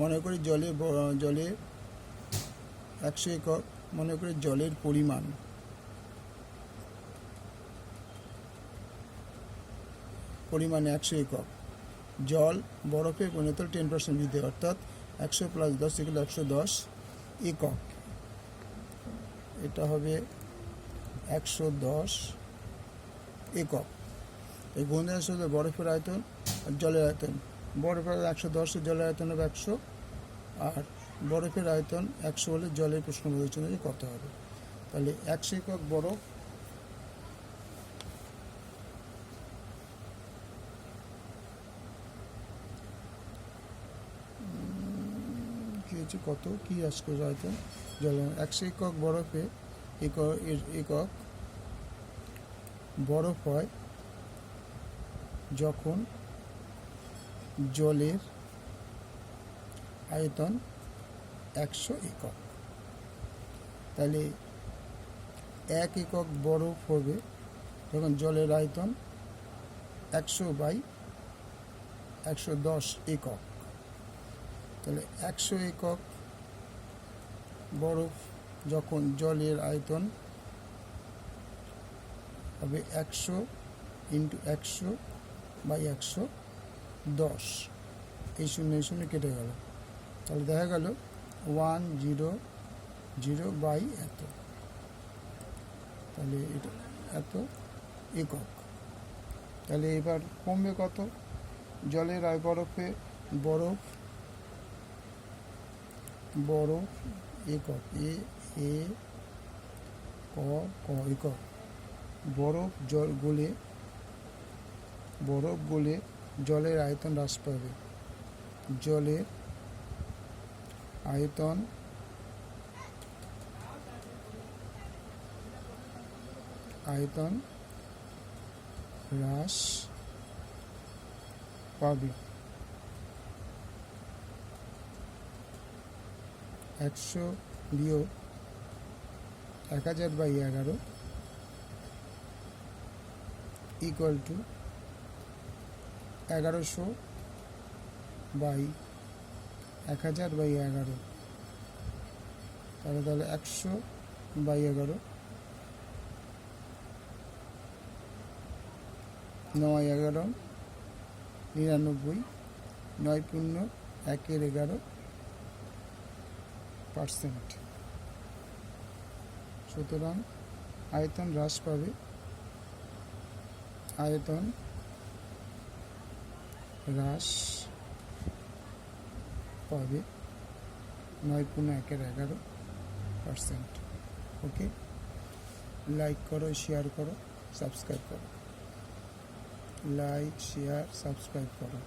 মনে করি জলের 100 একক, মনে করি জলের পরিমাণ পরিমাণে 100 একক। জল বরফে পরিণত 10% বৃদ্ধি, অর্থাৎ 100 + 10 = 110 একক। এটা হবে 110 একক। এই গুণের সাথে বরফের আয়তন আর জলের আয়তন, বরফের 110, জলের আয়তন হবে 100, আর বরফের আয়তন 100 হলে জলের প্রশ্নবোধক চিহ্ন কত হবে। তাহলে 100 একক বরফ, কি হচ্ছে কত কি আসবে আয়তন জলের 100 একক বরফে একক বরফ হয় যখন জলের আয়তন 100 একক। তাহলে 1 একক বরফ হবে যখন জলের আয়তন 100/110 একক। তাহলে 100 একক বরফ যখন জলের আয়তন হবে 100 × 100/110, এই 0 0 কেটে গেল। তাহলে দেখা গেল 100/, এত। তাহলে এটা এত একক। তাহলে এবার কমবে কত? জলের বরফে বরফ একক, একক। বরফ গলে জলের আয়তন হ্রাস পাবে। জলের আয়তন হ্রাস পাবে 100 বিয়োগ 1000/11 ইকুয়াল টু 1100/1000/11। তাহলে 100/11, 9 11 99, 9 × 1 = 11%। সুতরাং আয়তন হ্রাস পাবে, আয়তন হ্রাস পাবে 9 × 1 = 11%। ওকে, লাইক করো, শেয়ার করো, সাবস্ক্রাইব করো। লাইক, শেয়ার, সাবস্ক্রাইব করো।